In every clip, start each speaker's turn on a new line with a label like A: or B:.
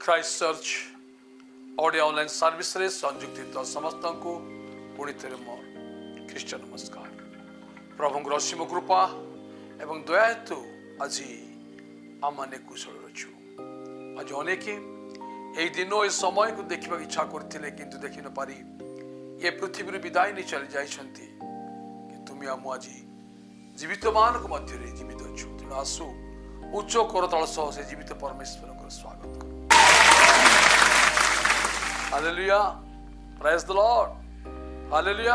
A: Christ church audio online service रे संयुक्त समस्त को पुणी थे मोर ख्रीष्ट नमस्कार। प्रभु असीम कृपा एवं दया हेतु आज आम मैंने कुशल अच्छु। आज अनेक यही दिन ये समय को देखा इच्छा करते किंतु देखि न पारी ये पृथ्वी विदाय नहीं चली जाइछंती कि तुम आम आज जीवित मान मध्य जीवित अच्छु। तेणु आसु उच्च करतल सह से जीवित परमेश्वर को स्वागत कर। Hallelujah, praise the Lord, hallelujah.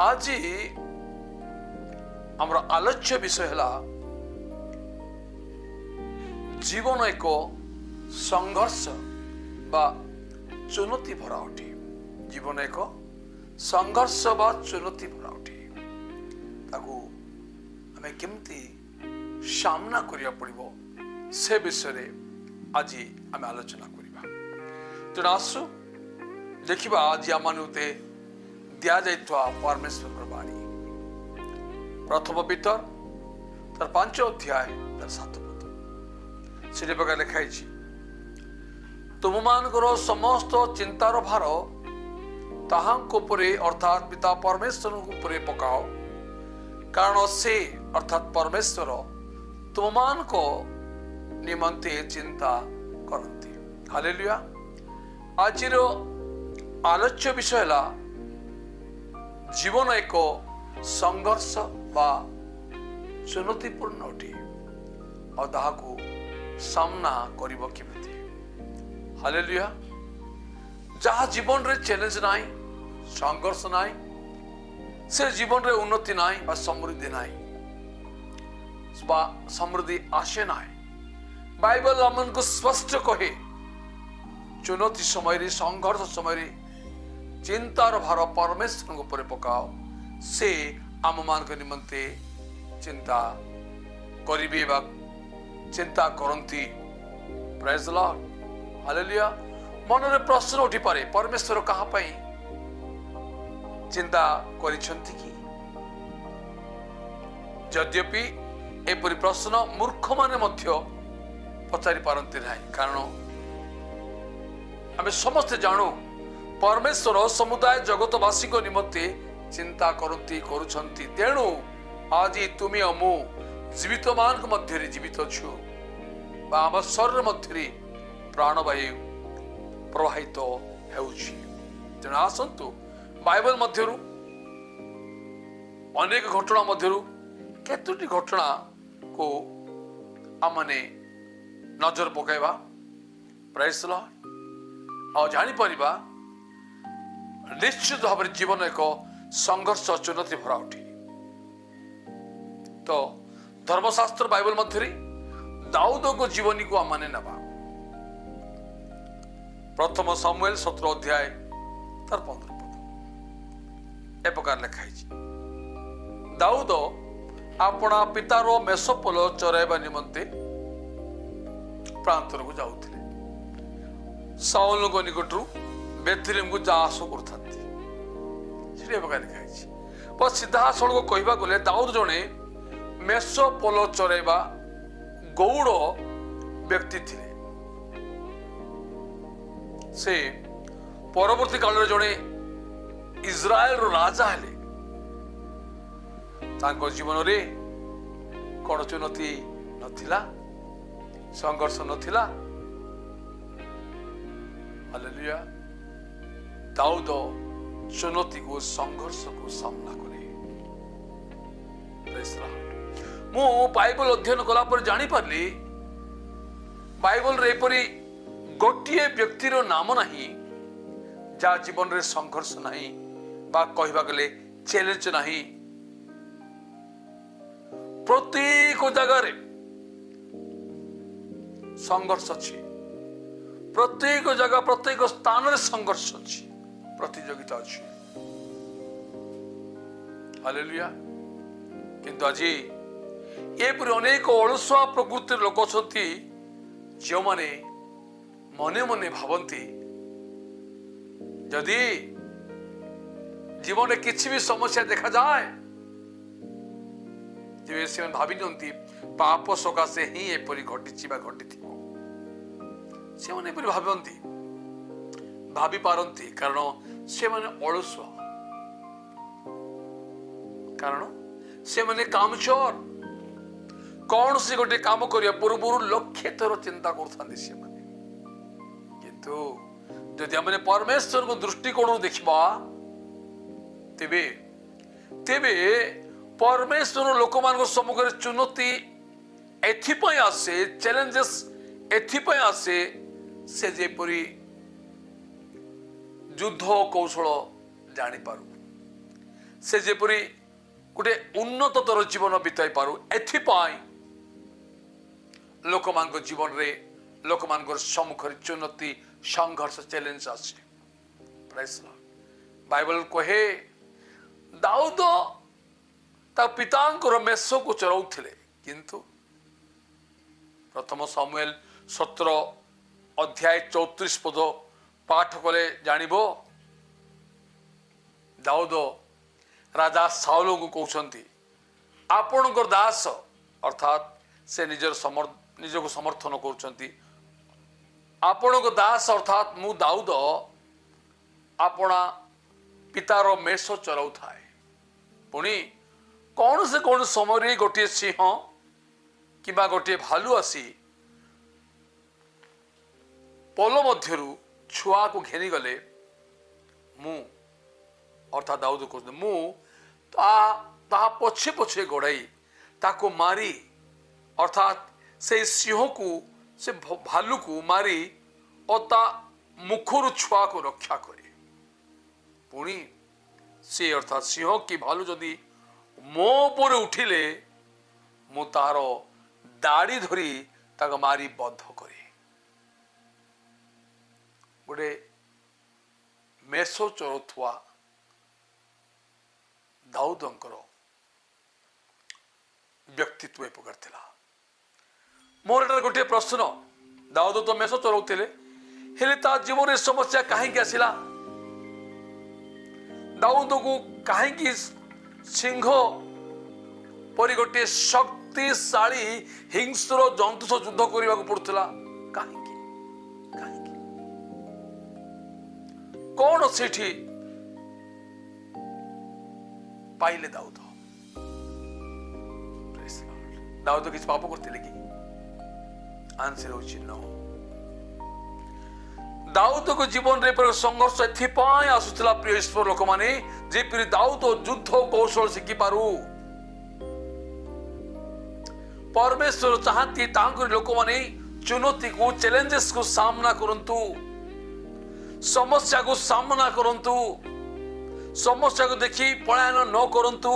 A: आज हमर आलोच्य विषय है जीवन एक संघर्ष बा चुनौती भरा अटे। जीवन एक संघर्ष बा चुनौती भरा अटे। ताकू हमें केमती सामना करिया पड़िबो से विषय रे आज आम आलोचना करिबा। तेणु आसु देखिबा आज आमनुते दिया जाइतवा परमेश्वर बाणी प्रथम पीतर तार 5 अध्याय तार 7 पद से प्रकार लिखाई तुम मानकर समस्त चिंतार भार ताहांको उपरे अर्थात पिता परमेश्वर उपरे पकाओ, कारण से अर्थात परमेश्वर तुम मान को निमंते चिंता करती। हालेलुया। आज आलोच्य विषय है जीवन एक संघर्ष बा चुनौतीपूर्ण अटे और ताहाकू सामना करिबो केमिति। हालेलुया। जहाँ जीवन रे चैलेंज नाई, संघर्ष नाई, से जीवन रे उन्नति नाई बा समृद्धि नाई बा समृद्धि आशे नाई। बाइबल आमन को स्पष्ट कहे चुनौती समय रे संघर्ष समय रे चिंतार भार परमेश्वर ऊपर पकाओ, से आम मान के निमंते चिंता करिबे बा चिंता करंती। Praise the Lord, hallelujah. मन रे प्रश्न उठी पारे परमेश्वर कहा पई चिंता करिसंती की? यद्यपि एपरि प्रश्न मूर्ख माने मध्य पचारि पारंती नाही, कारण आमे समस्त जानू परमेश्वर समुदाय जगतवासी को निमंते चिंता करती करुछंती। तेणु आज तुम मु जीवित मान मध्य जीवित अच्छु बा आम शरीर मध्य प्राणवायु प्रवाहित होउछि। तेणु आसंतु बाइबल मध्यरु अनेक घटना मध्यरु केतोटी घटना को आमने नजर पकाइबा। Praise the Lord. और जानि परिबा निश्चित भाव जीवन एक संघर्ष चुनौती भरा उठी। तो धर्मशास्त्र बाइबल मध्य दाऊद को जीवनी को आम नवा प्रथम सामुएल 17 अध्याय तार 15 पद ए प्रकार लिखाई दाऊद अपना पितार मेषपोल चराइबा निमंते प्रांतर को जाउथिले। साउल को निकटरू बेथलेम को जा आस करथांती। से प्रकार लिखाई पर सीधा सड़क कहबा गले दाऊद जने मेषपोल चराइबा गौड़ व्यक्ति थिले। से परवर्ती काल रे जने इज्राएल रो राजा हेले। तांको जीवन रे कोन चुनौती नथिला, संघर्ष नथिला। हालेलुया। दाऊद चुनौती को संघर्ष को सामना करे। Praise the Lord. मु बाइबल अध्ययन कला पर जानी पारली बाइबल रे परी गोटिए व्यक्तिर नाम नहीं जा जीवन रे संघर्ष नहीं बा कहबा गले चैलेंज नहीं। प्रत्येक जगह रे संघर्ष अछि, प्रत्येक जगह प्रत्येक स्थान रे संघर्ष अछि, प्रतियोगिता अछि। हालेलुया। किंतु आज एपरि अनेक अलसुआ प्रकृतिर लोक अछंती जो माने मने मने भावंती जदि जीवन में किसी भी समस्या देखा जाए तेबे से भावी पाप सकाशे ही एपरि घटी घटी से माने एपरि भाबंती भाबी पारंती कारण से माने अलसुआ कारण से माने कामचोर कौन से गोटे काम करिया पूर्व लक्ष्य थर चिंता करथांती से माने किंतु जदि हमने परमेश्वर को दृष्टिकोण देखबा तेबे तेबे परमेश्वर लोक मान सम्मुख चुनौती एथिपाई आसे चैलेंजेस एथिपाई आसे से जेपरी युद्ध कौशल जानी पारू से जेपरी गोटे उन्नततर जीवन बिताई पारू एथिपाई लोक मान जीवन रे लोक मान सम्मुख चुनौती संघर्ष चैलेंज आसे प्रेज लॉर्ड बाइबल कहे दाऊद ता पितांकर मेष को चलाउथिले किंतु प्रथम सामुएल 17 अध्याय 34 पद पाठ कले जानिबो दाऊद राजा साउल को कहउछंती आपणकर दास अर्थात से निजको समर्थन करुछंती आपणको दास अर्थात मु दाऊद आपणा पितार मेष चलाउ थाए पुणी कौन से समय गोटे सिंह किबा गोटे भालू आसी पोल मध्यरु छुआ को घेनी गले मु अर्थात दाऊद को मु ता पछे पछे गोड़ाई ताको मारी अर्थात से सिंह को से भालू को मारी और ता मुखर छुआ को रक्षा करे पुणी से अर्थात सिंह की भालू जदि मो पर उठिले मु तार दाढ़ी धरी ताको मारी बद्ध करे गोटे मेष चलुवा दाऊदंकर व्यक्तित्व एक प्रकार थिला मोर एटा गोटे प्रश्न दाऊद तो मेष चलाउथिले हेले ता जीवन रे समस्या काहे आसिला दाऊद को काहे सिंह परि गोटे शक्तिशाली हिंस्र जंतु सह युद्ध करने को पड़ुला काहे कौन सेठी पाइले दाऊद दाऊद किसी पाप करते कि आंसर होची नो दाऊद को जीवन रे संघर्ष एथिपाई आसुला प्रिय ईश्वर लोक माने जे प्रिय दाऊद युद्ध कौशल शिखि पारू परमेश्वर चाहती तांकर लोक माने चुनौती को चैलेंजेस को सामना करंतु समस्या को सामना करंतु समस्या को देखी पलायन न करंतु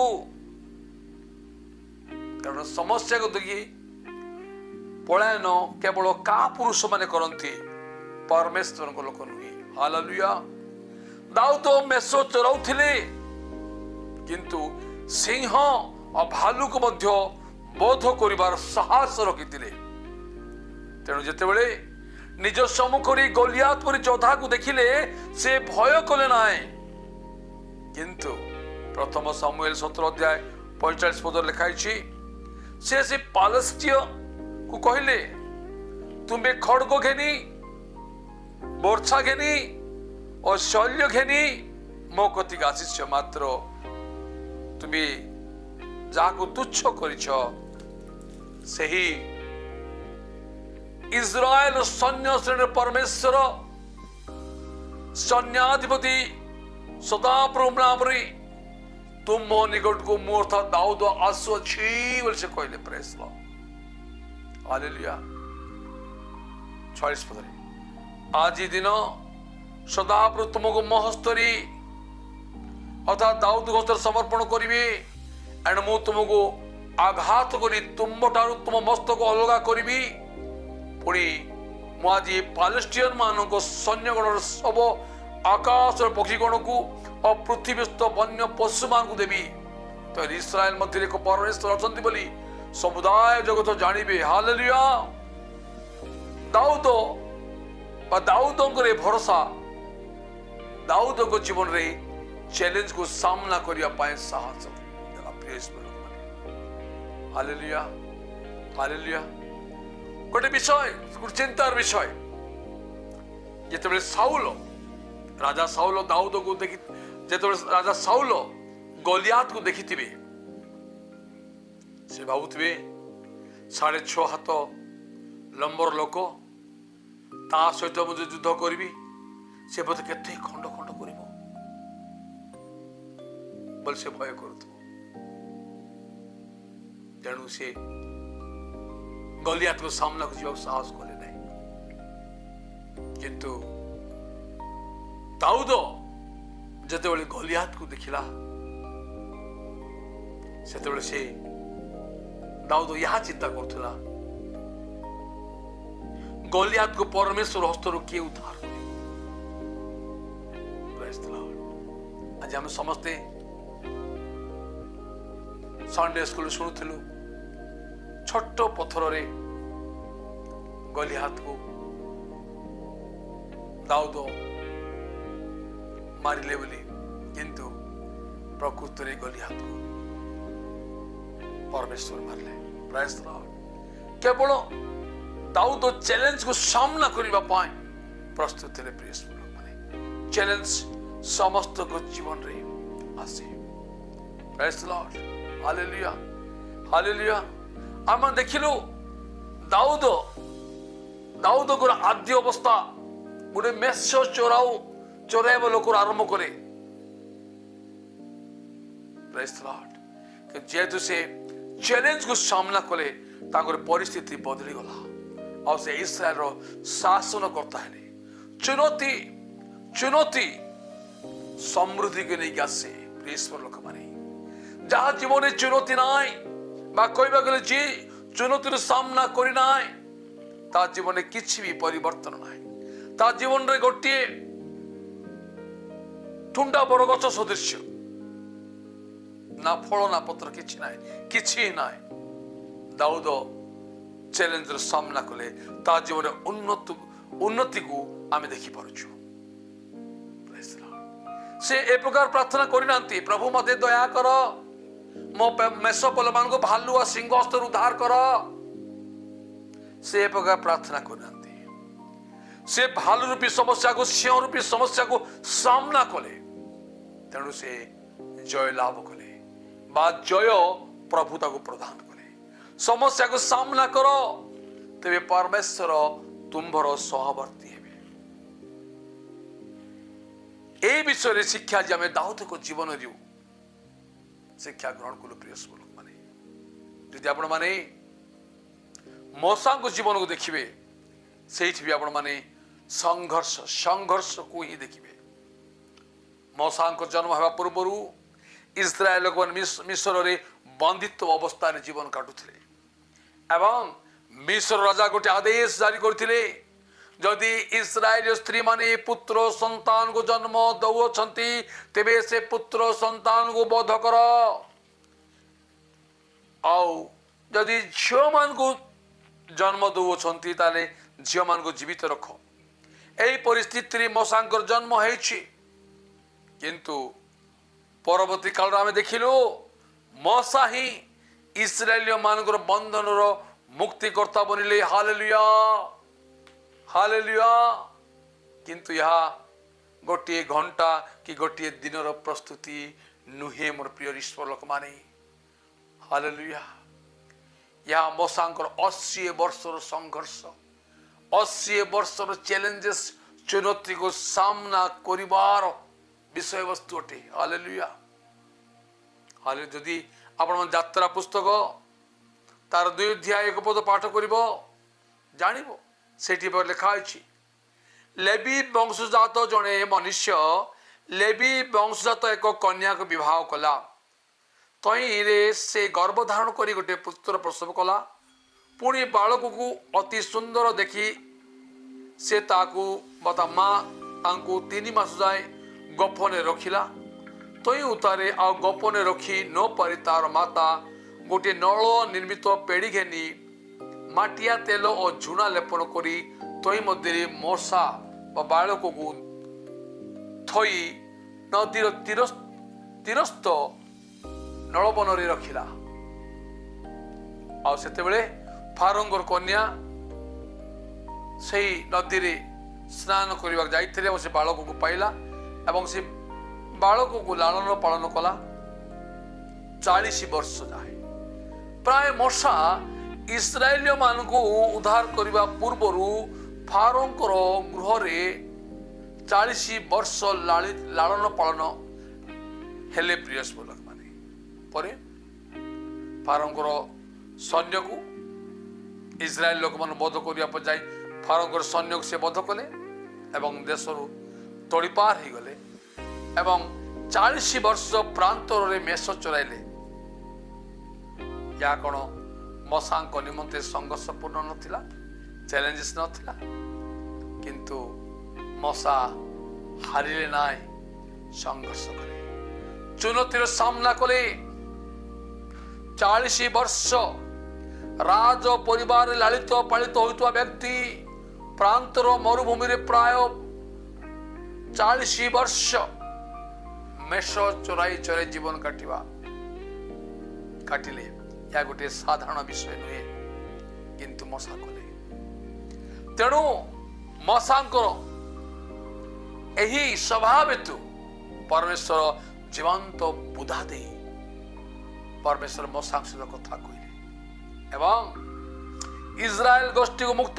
A: कारण समस्या को देखी पलायन केवल का पुरुष माने करंती परमेश्वर को लोक नुहे हालेलुया दाऊद मेष चलाउथिले किंतु सिंह और भालू को मध्य बोध करिवार साहस रखिथिले तेणु जेतेबेले निज सम्मुख गोलियात परि योद्धा को देखिले से भय कले नाए किंतु प्रथम सामुएल 17 अध्याय 45 पद लिखाई से पालस्तीय को कहले तुम्हें खड़ग घेनी बोर्छा घेनी और शल्य घेनी मो कतिक आशिष मात्र तुम्हें जाको तुच्छ करिछ सही इस्राएल सैन्य श्रेणी परमेश्वर सैन्याधिपति सदा प्रभु नाम तुम मो निकट को मु अर्थात दाऊद आसुअछि बोल से कहले प्रेज लॉर्ड हालेलुया 46 पद आज दिन सदा प्रभु तुमको महस्तरी अर्थात दाऊद को समर्पण करिवे एंड मु तुमको आघात करी तुम ठारू तुम मस्तक अलगा करी पुणी मुझे पालेस्टियन मानक सैन्यगण सब आकाश पक्षीगण को और पृथ्वीस्थ वन्य पशु मान को देवी तो इस्राएल मध्य एक परमेश्वर अच्छा बोली समुदाय जगत जानिबे हालेलुया दाऊद दाऊदंकर भरोसा दाऊद को जीवन रे चैलेंज को सामना करने साहस हालेलुया हालेलुया गोटे विषय चिंतार विषय ଯେତେବେଳେ ସାଉଲ ରାଜା ସାଉଲ ଦାଉଦକୁ ଦେଖି ଯେତେବେଳେ ରାଜା ସାଉଲ ଗଲିଆତକୁ ଦେଖିଥିବେ ସେ ଭାବୁଥିବେ 6.5 ହାତ ଲମ୍ବର ଲୋକ ତା ସହିତ ମୁଁ ଯଦି ଯୁଦ୍ଧ କରିବି ସେ ବୋଧେ କେତେ ଖଣ୍ଡ ଖଣ୍ଡ କରିବ ବୋଲି ସେ ଭୟ କରୁଥିବ। ତେଣୁ ସେ ଗଲିଆତକୁ ସାମ୍ନାକୁ ଯିବାକୁ ସାହସ କଲେ ନାହିଁ। କିନ୍ତୁ ଦାଉଦ ଯେତେବେଳେ ଗଲିଆତକୁ ଦେଖିଲା ସେତେବେଳେ ସେ ଦାଉଦ ଏହା ଚିନ୍ତା କରୁଥିଲା ଗଲିଆତକୁ ପରମେଶ୍ୱର ହସ୍ତରୁ କିଏ ଉଦ୍ଧାର କରିବ। ଆଜି ଆମେ ସମସ୍ତେ ସଣ୍ଡେ ସ୍କୁଲ ଶୁଣୁଥିଲୁ ଛୋଟ ପଥରରେ ଗଲିଆତକୁ ଦାଉଦ ମାରିଲେ ବୋଲି, କିନ୍ତୁ ପ୍ରକୃତରେ ଗଲିଆତକୁ ପରମେଶ୍ୱର ମାରିଲେ। ପ୍ରାଇଜ୍ ଦ ଲର୍ଡ। କେବଳ ଦାଉଦ ଚ୍ୟାଲେଞ୍ଜକୁ ସାମ୍ନା କରିବା ପାଇଁ ପ୍ରସ୍ତୁତ ଥିଲେ। ପ୍ରିୟ ଲୋକମାନେ, ଚ୍ୟାଲେଞ୍ଜ ସମସ୍ତଙ୍କ ଜୀବନରେ ଆସେ। ପ୍ରାଇଜ୍ ଦ ଲର୍ଡ। Hallelujah hallelujah. ଆମେ ଦେଖିଲୁ ଦାଉଦଙ୍କର ଆଦ୍ୟ ଅବସ୍ଥା ଗୋଟେ ମେଷ ଚୋରାଇବା ଲୋକର ଆରମ୍ଭ କରେ। ପ୍ରାଇଜ୍ ଦ ଲର୍ଡ। ଯେହେତୁ ସେ ଚ୍ୟାଲେଞ୍ଜକୁ ସାମ୍ନା କଲେ ତାଙ୍କର ପରିସ୍ଥିତି ବଦଳିଗଲା ଆଉ ସେ ଇସ୍ରାଏଲର ଶାସନକର୍ତ୍ତା ହେଲେ। ଚୁନୌତି ସମୃଦ୍ଧିକୁ ନେଇକି ଆସେ। ପ୍ରିୟ ଲୋକମାନେ, ଯାହା ଜୀବନରେ ଚୁନୌତି ନାହିଁ ବା କହିବାକୁ ଗଲେ ଯିଏ ଚୁନୌତିର ସାମ୍ନା କରିନାହିଁ ତା ଜୀବନରେ କିଛି ବି ପରିବର୍ତ୍ତନ ନାହିଁ। ତା ଜୀବନରେ ଗୋଟିଏ ଠୁଣ୍ଡା ବରଗଛ ସଦୃଶ୍ୟ, ନା ଫଳ ନା ପତ୍ର କିଛି ନାହିଁ, କିଛି ନାହିଁ। ଦାଉଦ ଚ୍ୟାଲେଞ୍ଜର ସାମ୍ନା କଲେ ତା ଜୀବନରେ ଉନ୍ନତିକୁ ଆମେ ଦେଖିପାରୁଛୁ। ସେ ଏ ପ୍ରକାର ପ୍ରାର୍ଥନା କରିନାହାନ୍ତି, ପ୍ରଭୁ ମୋତେ ଦୟା କର, ମୋ ମେଷପଲମାନଙ୍କୁ ଭାଲୁ ବା ସିଂହ ହସ୍ତରୁ ଉଦ୍ଧାର କର। ସେ ଏ ପ୍ରକାର ପ୍ରାର୍ଥନା କରିନାହାନ୍ତି। ସେ ଭାଲୁ ରୂପୀ ସମସ୍ୟାକୁ, ସିଂହ ରୂପୀ ସମସ୍ୟାକୁ ସାମ୍ନା କଲେ। ତେଣୁ ସେ ଜୟ ଲାଭ କଲେ ବା ଜୟ ପ୍ରଭୁ ତାକୁ ପ୍ରଦାନ କଲେ। ସମସ୍ୟାକୁ ସାମ୍ନା କର, ତେବେ ପରମେଶ୍ୱର ତୁମ୍ଭର ସହବର୍ତ୍ତୀ ହେବେ। এই বিষয়ে শিক্ষা যে আমি দাউদଙ୍କ ଜୀବନରୁ ଶିକ୍ଷା ଗ୍ରହଣ କଲୁ। ପ୍ରିୟ ଲୋକମାନେ, ଯଦି ଆପଣମାନେ ମୋସାଙ୍କ ଜୀବନକୁ ଦେଖିବେ ସେଇଠି ବି ଆପଣମାନେ ସଂଘର୍ଷକୁ ହିଁ ଦେଖିବେ। ମୋସାଙ୍କ ଜନ୍ମ ହେବା ପୂର୍ବରୁ ଇସ୍ରାଏଲ ଲୋକମାନେ ମିଶ୍ରରେ ବନ୍ଦିତ୍ୱ ଅବସ୍ଥାରେ ଜୀବନ କାଟୁଥିଲେ ଏବଂ ମିଶ୍ର ରାଜା ଗୋଟେ ଆଦେଶ ଜାରି କରିଥିଲେ, ଯଦି ଇସ୍ରାଏଲୀୟ ସ୍ତ୍ରୀ ମାନେ ପୁତ୍ର ସନ୍ତାନକୁ ଜନ୍ମ ଦେଉଛନ୍ତି ତେବେ ସେ ପୁତ୍ର ସନ୍ତାନକୁ ବଧ କର, ଆଉ ଯଦି ଝିଅମାନଙ୍କୁ ଜନ୍ମ ଦେଉଛନ୍ତି ତାହେଲେ ଝିଅମାନଙ୍କୁ ଜୀବିତ ରଖ। ଏହି ପରିସ୍ଥିତିରେ ମୋସାଙ୍କର ଜନ୍ମ ହେଇଛି। କିନ୍ତୁ ପରବର୍ତ୍ତୀ କାଳରେ ଆମେ ଦେଖିଲୁ ମୋସା ହିଁ ଇସ୍ରାଏଲୀୟ ମାନଙ୍କର ବନ୍ଧନର ମୁକ୍ତିକର୍ତ୍ତା ବନିଲେ। Hallelujah hallelujah. କିନ୍ତୁ ଏହା ଗୋଟିଏ ଘଣ୍ଟା କି ଗୋଟିଏ ଦିନର ପ୍ରସ୍ତୁତି ନୁହେଁ ମୋର ପ୍ରିୟ ଈଶ୍ୱର ଲୋକମାନେ। ହାଲେଲୁୟା। ଏହା ମୋସାଙ୍କର 80 ବର୍ଷର ସଂଘର୍ଷ, 80 ବର୍ଷର ଚ୍ୟାଲେଞ୍ଜେସ୍, ଚୁନୌତିକୁ ସାମ୍ନା କରିବାର ବିଷୟବସ୍ତୁ ଅଟେ। Hallelujah hallelujah. ଯଦି ଆପଣ ଯାତ୍ରା ପୁସ୍ତକ ତାର 2 ଅଧ୍ୟାୟ 1 ପଦ ପାଠ କରିବ ଜାଣିବ, ସେଠି ଲେଖା ଅଛି, ଲେବି ବଂଶଜାତ ଜଣେ ମନୁଷ୍ୟ ଲେବି ବଂଶଜାତ ଏକ କନ୍ୟାକୁ ବିବାହ କଲା। ତହିଁରେ ସେ ଗର୍ଭଧାରଣ କରି ଗୋଟିଏ ପୁତ୍ର ପ୍ରସବ କଲା। ପୁଣି ବାଳକକୁ ଅତି ସୁନ୍ଦର ଦେଖି ସେ ତାକୁ ବା ତା ମା ତାଙ୍କୁ 3 ମାସ ଯାଏ ଗୋପନରେ ରଖିଲା। ତହିଁ ଉତ୍ତାରେ ଆଉ ଗୋପନରେ ରଖି ନ ପାରି ତାର ମାତା ଗୋଟିଏ ନଳ ନିର୍ମିତ ପେଡ଼ି ଘେନି ମାଟିଆ ତେଲ ଓ ଝୁଣା ଲେପନ କରି ତହିଁ ମଧ୍ୟରେ ମଶା ବା ବାଳକକୁ ଥୋଇ ନଦୀର ତୀରସ୍ଥ ନଳବନରେ ରଖିଲା। ଆଉ ସେତେବେଳେ ଫାରୋଙ୍କର କନ୍ୟା ସେଇ ନଦୀରେ स्नान करने जाइए से बालक को पाइला एवं से बालक को लालन पालन कला 40 वर्ष जाए। प्राय मशा इस्राएलिय मान को उद्धार करने पूर्वर फारोंकर गृह 40 वर्ष लालन पालन हेले प्रिय बोलक माने परे फारोंकर सैन्य को इस्राएल लोक मान बध करने जाए फारोंकर सैन्य को से बध कले एवं देश तोड़ी पार हो गले एवं 40 वर्ष प्रांतर रे मेष चराइले। या कौन मशा निमंते संघर्षपूर्ण नथिला, चैलेंजेस नथिला, किंतु मशा हारिले नाय, संघर्ष कले, चुनौतीर सामना कले। 40 वर्ष राज परिवार लालित पालित होइतवा व्यक्ति प्रांतर मरुभूमि रे प्राय 40 वर्ष मेष चोराई चोरे जीवन काटिले या गोटे साधारण विषय नुहे, किंतु मशा कले। तेणु मशांकर यही स्वभाव हेतु परमेश्वर जीवंत बुधा दे परमेश्वर मशा सहित कथा कहले एवं इस्राएल गोष्ठी को मुक्त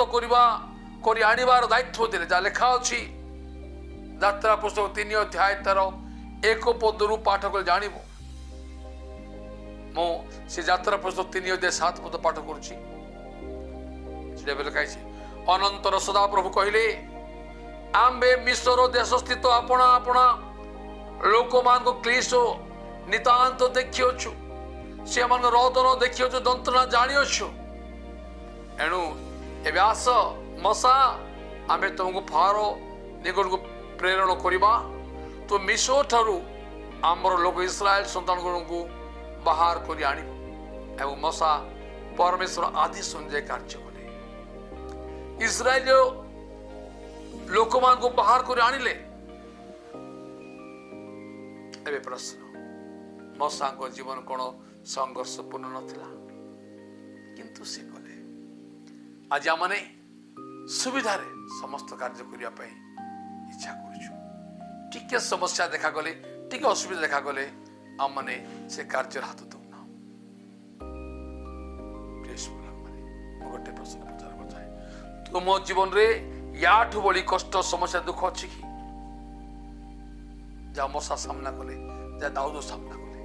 A: करी आनिबार दायित्व देले। जा लेखा अछि यात्रा पुस्तक 3 अध्याय तार 1 पदरु पाठ कर जानिबो। मो से यात्रा पुस्तक 3 अध्याय 7 पद पाठ करूची। सेटा बेले कहछि अनंतर सदा प्रभु कहले आम्बे मिस्र देश स्थित अपना अपना लोक मान को क्लेशो नितांत देखियोछु, से मान रोदन देखियोछु, दंतना जानियोछु। एणु एबे आस मशा आम्बे तुमको फारो निकट को प्रेरण करिबा, तो मिस्र ठारू आमर लोक इस्राएल संतान को बाहर करी आनिबो। एवं मशा परमेश्वर आदि संजय कार्य कले, इस्राएल लोक मान को बाहर करी आनिले। एबे प्रश्न मशा को जीवन कोन संघर्षपूर्ण नथिला, किंतु से कले। आज आमने सुविधा रे समस्त कार्य करिया पई इच्छा करूछु। टिके समस्या देखा गले, टिके असुविधा देखा गले आमने से कार्य हाथ दउना। प्रेस बोला माने गोटे प्रश्न पचार चाहे तुम जीवन रे याठू बड़ी कष्ट समस्या दुख अछि कि जा मशा सामना कले, जा दाऊद सामना कले,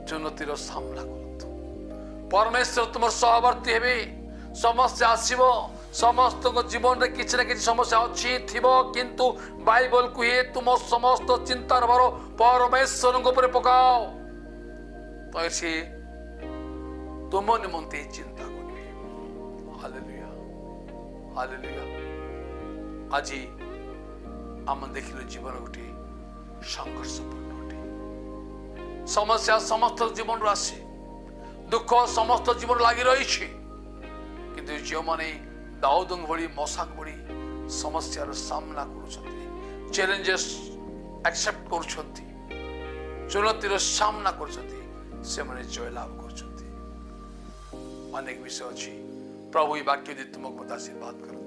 A: चुनौतीर सामना करतु। परमेश्वर तुम सहवर्ती हेबे। समस्या आसीबो, समस्त को जीवन रे किछि ना किछि समस्या अछि थिबो, किंतु बाइबल कहे तुम समस्त चिंतार भार परमेश्वर को ऊपर पकाओ, तो से तुम निमंते चिंता करिवे। Hallelujah hallelujah. आज आम देखिलो जीवन गोटे संघर्षपूर्ण अटे। समस्या समस्त जीवन आसे, दुख समस्त जीवन लगी रही, किंतु जो माने दाऊद भली मशा भली समस्यार सामना करुछंती, चैलेंजेस एक्सेप्ट करुछंती, चुनौतीर सामना करुछंती, से माने जय लाभ करुछंती। अनेक विषय अछि। प्रभु ई वाक्य दे तुमको आशीर्वाद करो।